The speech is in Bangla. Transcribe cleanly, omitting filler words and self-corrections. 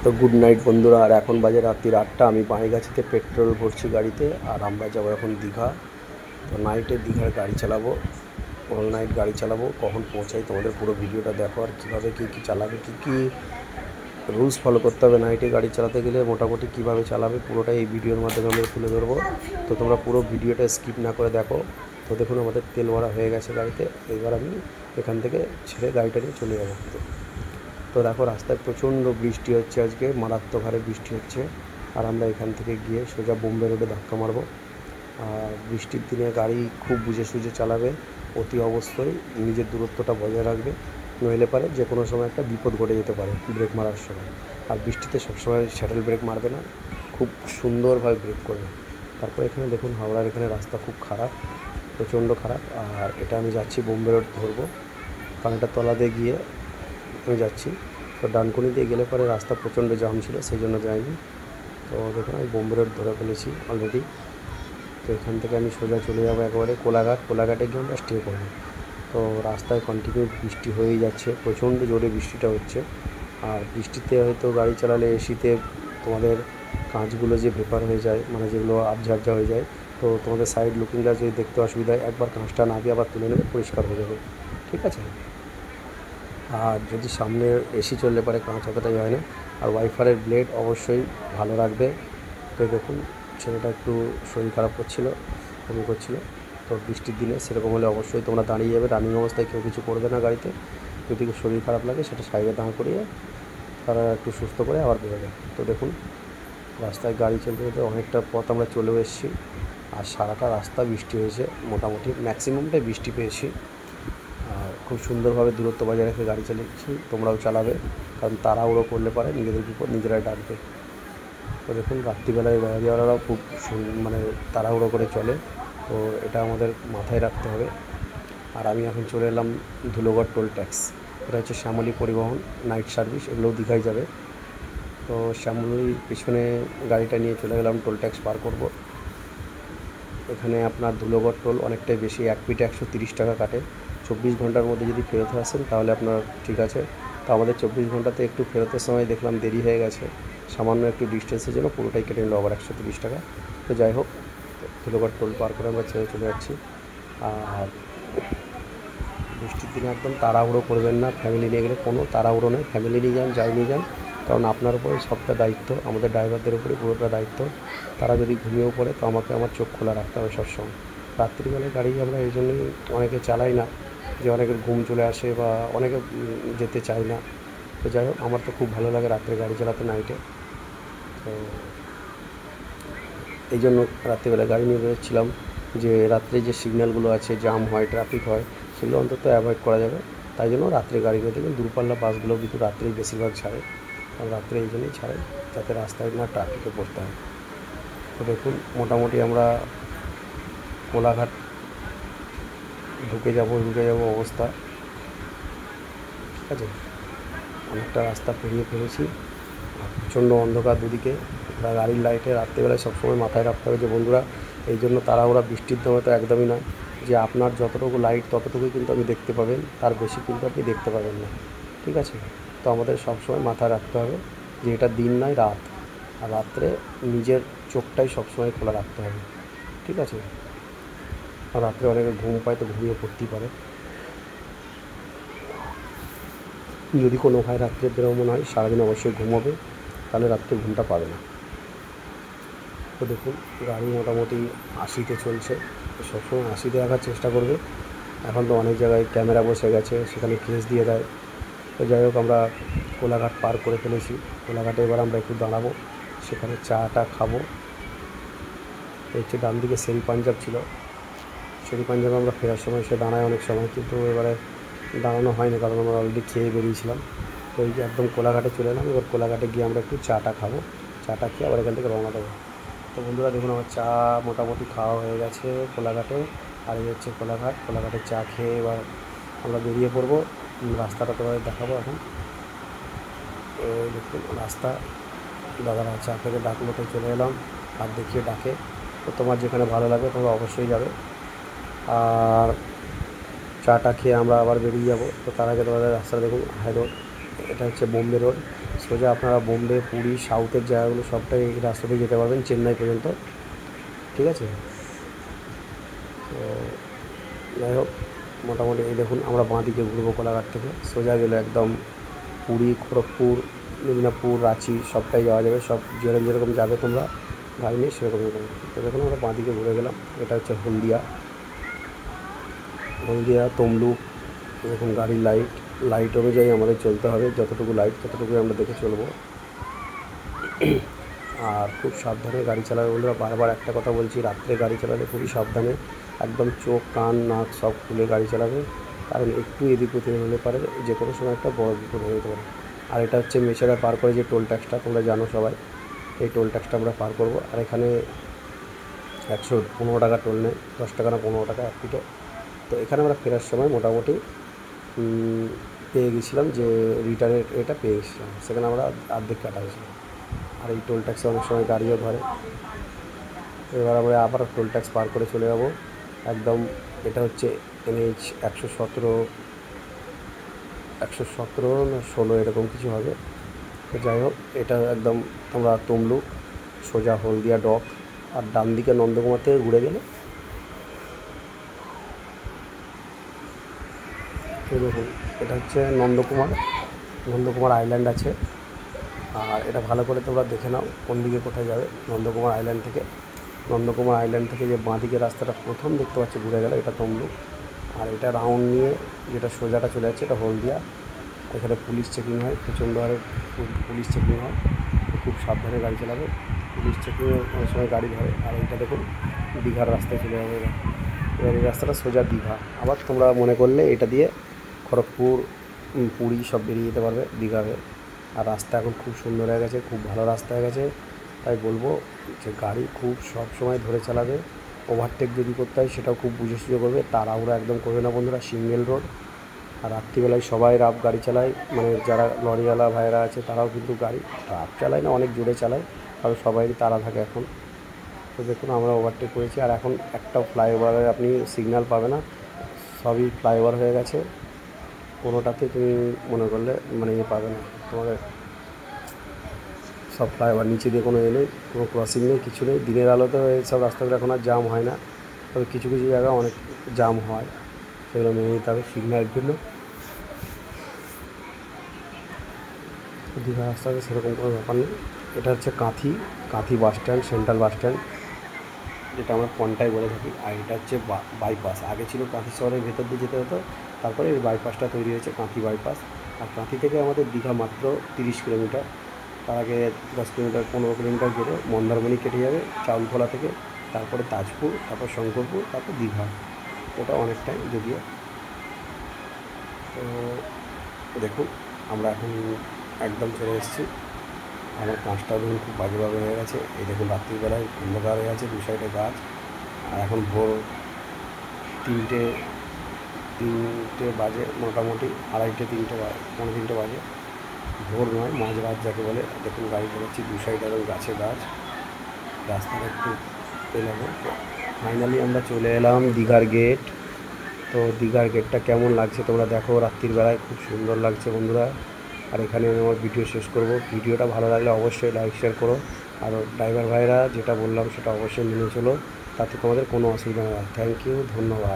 তো গুড নাইট বন্ধুরা। আর এখন বাজে রাত্রি 8টা। আমি বাঁইগাছিতে পেট্রোল ভরছি গাড়িতে, আর আমরা যাবো এখন দীঘা। তো নাইটে দীঘার গাড়ি চালাবো, অল নাইট গাড়ি চালাবো। কখন পৌঁছাই তোমাদের পুরো ভিডিওটা দেখো, আর কীভাবে কী চালাবে, কী রুলস ফলো করতে হবে নাইটে গাড়ি চালাতে গেলে, মোটামুটি কীভাবে চালাবে পুরোটাই এই ভিডিওর মাধ্যমে আমরা তুলে ধরবো। তো তোমরা পুরো ভিডিওটা স্কিপ না করে দেখো। তো দেখুন আমাদের তেল ভরা হয়ে গেছে গাড়িতে। এবার আমি এখান থেকে ছেড়ে গাড়িটা নিয়ে চলে যাবো। তো দেখো রাস্তায় প্রচণ্ড বৃষ্টি হচ্ছে, আজকে মারাত্মক হারে বৃষ্টি হচ্ছে। আর আমরা এখান থেকে গিয়ে সোজা বোম্বে রোডে ধাক্কা মারবো। আর বৃষ্টির দিনে গাড়ি খুব বুঝে সুঝে চালাবে, অতি অবশ্যই নিজের দূরত্বটা বজায় রাখবে, নইলে পারে যে কোনো সময় একটা বিপদ ঘটে যেতে পারে ব্রেক মারার সময়। আর বৃষ্টিতে সবসময় শ্যাটেল ব্রেক মারবে না, খুব সুন্দরভাবে ব্রেক করবে। তারপর এখানে দেখুন হাওড়ার এখানে রাস্তা খুব খারাপ, প্রচণ্ড খারাপ। আর এটা আমি যাচ্ছি বোম্বে রোড ধরবো, কারণ এটা তলাতে গিয়ে আমি যাচ্ছি। তো ডানকুনি দিয়ে গেলে পরে রাস্তা প্রচণ্ড জাম ছিল, সেই জন্য যাইনি। তো দেখুন আমি বোম্বে রোড ধরে ফেলেছি অলরেডি। তো এখান থেকে আমি সোজা চলে যাবো একেবারে কোলাঘাটে গিয়ে আমরা স্টে করবো। তো রাস্তায় কন্টিনিউ বৃষ্টি হয়েই যাচ্ছে, প্রচণ্ড জোরে বৃষ্টিটা হচ্ছে। আর বৃষ্টিতে হয়তো গাড়ি চালালে এসিতে তোমাদের কাঁচগুলো যে ভেপার হয়ে যায়, মানে যেগুলো আবঝাবঝা হয়ে যায়, তো তোমাদের সাইড লুকিং গ্লাস যদি দেখতে অসুবিধা হয়, একবার কাঁচটা না দিয়ে আবার তুলে নেবে, পরিষ্কার হয়ে যাবে, ঠিক আছে। আর যদি সামনে এসি চললে পরে কাঁচ অতটাই হয় না। আর ওয়াইফারের ব্লেড অবশ্যই ভালো রাখবে। তো দেখুন ছেলেটা একটু শরীর খারাপ করছিল, বমি করছিল। তো বৃষ্টির দিনে সেরকম হলে অবশ্যই তোমরা দাঁড়িয়ে যাবে, রানিং অবস্থায় কেউ কিছু করবে না গাড়িতে। যদি শরীর খারাপ লাগে সেটা সাইডে দাঁড় করিয়ে তারা একটু সুস্থ করে আবার বেরোবে। তো দেখুন রাস্তায় গাড়ি চলতে চলতে অনেকটা পথ আমরা চলেও এসেছি। আর সারাটা রাস্তা বৃষ্টি হয়েছে, মোটামুটি ম্যাক্সিমামটাই বৃষ্টি পেয়েছি। আর খুব সুন্দরভাবে দূরত্ব বজায় রেখে গাড়ি চালিয়েছি, তোমরাও চালাবে, কারণ তাড়াহুড়ো করলে পারে নিজেদের বিপদ নিজেরাই ডাকবে। তো দেখুন রাত্রিবেলায় গাড়িওয়ালারাও খুব মানে তাড়াহুড়ো করে চলে, তো এটা আমাদের মাথায় রাখতে হবে। আর আমি এখন চলে এলাম ধুলোগড় টোল ট্যাক্স। এটা হচ্ছে শ্যামলী পরিবহন নাইট সার্ভিস, এগুলোও দীঘায় যাবে। তো শ্যামলীর পিছনে গাড়িটা নিয়ে চলে গেলাম, টোল ট্যাক্স পার করব। এখানে আপনার ধুলোগড় টোল অনেকটাই বেশি, 1 ফিটে 130 টাকা কাটে। 24 ঘন্টার মধ্যে যদি ফেরত আসেন তাহলে আপনার ঠিক আছে। তো আমাদের 24 ঘন্টাতে একটু ফেরতের সময় দেখলাম দেরি হয়ে গেছে, সামান্য একটু ডিস্টেন্সের জন্য পুরোটাই কেটে নিল আবার 130 টাকা। তো যাই হোক, ধুলোগড় টোল পার করে আমরা ছেড়ে চলে যাচ্ছি। আর বৃষ্টির দিনে একদম তাড়াহুড়ো করবেন না, ফ্যামিলি নিয়ে গেলে কোনো তাড়াহুড়ো নেই, ফ্যামিলি নিয়ে যান যাই নিয়ে যান, কারণ আপনার উপরে সবটা দায়িত্ব, আমাদের ড্রাইভারদের উপরে পুরোটা দায়িত্ব। তারা যদি ঘুমিয়েও পড়ে তো আমাকে আমার চোখ খোলা রাখতে হবে সবসময়। রাত্রিবেলায় গাড়ি আমরা এই জন্যই অনেকে চালাই না, যে অনেকের ঘুম চলে আসে বা অনেকে যেতে চায় না। তো যাই হোক, আমার তো খুব ভালো লাগে রাত্রে গাড়ি চালাতে নাইটে। তো এই জন্য রাত্রিবেলা গাড়ি নিয়ে বেরোচ্ছিলাম, যে রাত্রে যে সিগন্যালগুলো আছে, জাম হয়, ট্রাফিক হয়, সেগুলো অন্তত অ্যাভয়েড করা যাবে। তাই জন্য রাত্রে গাড়িগুলো দেখবেন দূরপাল্লা বাসগুলো কিন্তু রাত্রেই বেশিরভাগ ছাড়ে, কারণ রাত্রে এই জন্যই ছাড়ে যাতে রাস্তায় না ট্রাফিকে পড়তে হয়। তো দেখুন মোটামুটি আমরা কোলাঘাট ঢুকে যাব অবস্থা, ঠিক আছে। অনেকটা রাস্তা পেরিয়ে ফেলেছি, প্রচণ্ড অন্ধকার দুদিকে, গাড়ির লাইটে রাত্রিবেলায় সবসময় মাথায় রাখতে হবে যে বন্ধুরা, এই জন্য তাড়াহুড়া বৃষ্টির সময় তো একদমই নয়, যে আপনার যতটুকু লাইট ততটুকুই কিন্তু আপনি দেখতে পাবেন, তার বেশি কিন্তু আপনি দেখতে পাবেন না, ঠিক আছে। তো আমাদের সবসময় মাথায় রাখতে হবে যে এটা দিন নয় রাত, আর রাত্রে নিজের চোখটাই সবসময় খোলা রাখতে হবে, ঠিক আছে। আর রাত্রে অনেকে ঘুম পায় তো ঘুমিয়ে পড়তেই পারে। যদি কোনো ভাই রাত্রে বেরোমন হয়, সারাদিন অবশ্যই ঘুমোবে, তাহলে রাত্রে ঘুমটা পাবে না। তো দেখুন গাড়ি মোটামুটি 80তে চলছে, সবসময় 80তে রাখার চেষ্টা করবে। এখন তো অনেক জায়গায় ক্যামেরা বসে গেছে, সেখানে কেস দিয়ে দেয়। তো যাই হোক, আমরা কোলাঘাট পার করে ফেলেছি। কোলাঘাটে এবার আমরা একটু দাঁড়াবো, সেখানে চাটা খাবো। হচ্ছে ডান দিকে শেরি পাঞ্জাব ছিল, শেরি পাঞ্জাবে আমরা ফেরার সময় সে দাঁড়ায় অনেক সময়, কিন্তু এবারে দাঁড়ানো হয়নি, কারণ আমরা অলরেডি খেয়ে বেরিয়েছিলাম। তো এই যে একদম কোলাঘাটে চলে এলাম, এবার কোলাঘাটে গিয়ে আমরা একটু চাটা খাবো, চাটা খেয়ে আবার এখান থেকে রওনা দেবো। তো বন্ধুরা দেখুন আমার চা মোটামুটি খাওয়া হয়ে গেছে কোলাঘাটে। আর এই হচ্ছে কোলাঘাটের চা খেয়ে এবার আমরা বেরিয়ে পড়বো। রাস্তাটা তোমাদের দেখাবো এখন। দেখুন রাস্তা, দাদারা চা থেকে ডাকলো, তো চলে এলাম, আর দেখিয়ে ডাকে। তো তোমার যেখানে ভালো লাগবে তোমরা অবশ্যই যাবে। আর চাটা খেয়ে আমরা আবার বেরিয়ে যাব। তো তার আগে তোমাদের রাস্তা দেখুন, হাই রোড, এটা হচ্ছে বোম্বে রোড, সোজা আপনারা বোম্বে, পুরী, সাউথের জায়গাগুলো সবটাই এই রাস্তা দিয়ে যেতে পারবেন চেন্নাই পর্যন্ত, ঠিক আছে। তো যাই হোক, মোটামুটি এই দেখুন আমরা বাঁ দিকে ঘুরবো কোলাঘাট থেকে, সোজা গেলে একদম পুরী, খড়গপুর, মেদিনীপুর, রাঁচি সবটাই যাওয়া যাবে। সব যেরকম যাবে তোমরা গাড়ি নিয়ে সেরকম যাবে। তো দেখুন আমরা বাঁ দিকে ঘুরে গেলাম। এটা হচ্ছে হলদিয়া তমলুক। দেখুন গাড়ির লাইট অনুযায়ী আমাদের চলতে হবে, যতটুকু লাইট ততটুকুই আমরা দেখে চলবো। আর খুব সাবধানে গাড়ি চালাবে বন্ধুরা। বারবার একটা কথা বলছি, রাত্রে গাড়ি চালালে খুবই সাবধানে, একদম চোখ, কান, নাক সব খুলে গাড়ি চালাবে, কারণ একটু এদিক ওদিক হলে পারে যে কোনো সময় একটা বড় বিপদ হয়ে যেতে পারে। আর এটা হচ্ছে মেছেরা পার করে যে টোল ট্যাক্সটা, তোমরা জানো সবাই, এই টোল ট্যাক্সটা আমরা পার করবো। আর এখানে 115 টাকা টোল নেয়, 10 টাকা না 15 টাকা 1 ফিটে। তো এখানে আমরা ফেরার সময় মোটামুটি পেয়ে গেছিলাম, যে রিটার্নের এটা পেয়ে গেছিলাম, সেখানে আমরা অর্ধেক কাটা হয়েছিলাম। আর এই টোল ট্যাক্সে অনেক সময় গাড়িও ধরে। এবার আমরা আবার টোল ট্যাক্স পার করে চলে যাব একদম। এটা হচ্ছে NH 117 না 16 এরকম কিছু হবে। তো যাই হোক, এটা একদম তোমরা তমলুক সোজা হলদিয়া ডক, আর ডান দিকে নন্দকুমার থেকে ঘুরে গেলে দেখুন এটা হচ্ছে নন্দকুমার আইল্যান্ড আছে। আর এটা ভালো করে তোমরা দেখে নাও কোন দিকে কোথায় যাবে। নন্দকুমার আইল্যান্ড থেকে যে বাঁ দিকে রাস্তাটা প্রথম দেখতে পাচ্ছি ঘুরে গেলে, এটা তমলুক। আর এটা রাউন্ড নিয়ে যেটা সোজাটা চলে যাচ্ছে এটা হলদিয়া। এখানে পুলিশ চেকিং হয়, প্রচণ্ড হারে পুলিশ চেকিং হয়, খুব সাবধানে গাড়ি চালাবে। পুলিশ চেকিংয়ে অনেক সময় গাড়ি ধরে। আর এইটা দেখুন দীঘার রাস্তায় চলে যাবে। এবার এই রাস্তাটা সোজা দীঘা। আবার তোমরা মনে করলে এটা দিয়ে খড়গপুর, পুরী সব বেরিয়ে যেতে পারবে দীঘা হয়ে। আর রাস্তা এখন খুব সুন্দর হয়ে গেছে, খুব ভালো রাস্তা হয়ে গেছে। তাই বলবো যে গাড়ি খুব সব সময় ধরে চালাবে। ওভারটেক যদি করতে হয় সেটাও খুব বুঝে সুঝে করবে, তাড়াহুড়া একদম করবে না বন্ধুরা। সিঙ্গেল রোড, আর রাত্রিবেলায় সবাই রাফ গাড়ি চালায়, মানে যারা লরিওয়ালা ভাইরা আছে তারাও কিন্তু গাড়ি রাফ চালায় না, অনেক জোরে চালায়, কারণ সবাইরই তাড়া থাকে এখন। তো দেখুন আমরা ওভারটেক করেছি। আর এখন একটা ফ্লাইওভারে আপনি সিগন্যাল পাবে না, সবই ফ্লাইওভার হয়ে গেছে। কোনোটাতে তুমি মনে করলে মানে পাবে না, তোমাদের সব ফ্লাইওভার, নিচে দিয়ে কোনো নেই, কোনো ক্রসিং নেই, কিছু নেই। দিনের আলোতে এইসব রাস্তাগুলো এখন আর জাম হয় না, তবে কিছু কিছু জায়গা অনেক জাম হয়, সেগুলো মেনে নিতে হবে সিগন্যালের জন্য। দীঘা রাস্তাতে সেরকম কোনো ব্যাপার নেই। এটা হচ্ছে Kanthi bus stand, central bus stand, যেটা আমরা পন্টায় বলে থাকি। আর এটা হচ্ছে বাইপাস। আগে ছিল কাঁথি শহরের ভেতর দিয়ে যেতে হতো, তারপরে এই বাইপাসটা তৈরি হয়েছে, কাঁথি বাইপাস। আর কাঁথি থেকে আমাদের দীঘা মাত্র 30 কিলোমিটার। তার আগে 10 কিলোমিটার 15 কিলোমিটার গেলে মন্দারমণি কেটে যাবে চাউলখোলা থেকে, তারপরে তাজপুর, তারপর শঙ্করপুর, তারপর দীঘা। ওটা অনেকটাই যদিও। তো দেখুন আমরা এখন একদম চলে এসেছি। আমার কাঁচটা দেখুন খুব বাজেভাবে হয়ে গেছে। এই দেখুন রাত্রিবেলায় অন্ধকার হয়ে আছে, দু সাইডে গাছ। আর এখন ভোর 3টে বাজে, মোটামুটি 2:30 বাজে। ভোর নয়, মাঝরাত যাকে বলে। দেখুন গাড়ি চালাচ্ছি, দু সাইডে একদম গাছে গাছ, রাস্তাটা একটু এলাম। ফাইনালি আমরা চলে এলাম দীঘার গেট। তো দীঘার গেটটা কেমন লাগছে তোমরা দেখো, রাত্রির বেলায় খুব সুন্দর লাগছে বন্ধুরা। আর এখানে আমি আমার ভিডিও শেষ করব। ভিডিওটা ভালো লাগলে অবশ্যই লাইক শেয়ার করো। আর ড্রাইভার ভাইরা যেটা বললাম সেটা অবশ্যই মেনে চলো, তাতে তোমাদের কোনো অসুবিধা নেই। থ্যাংক ইউ, ধন্যবাদ।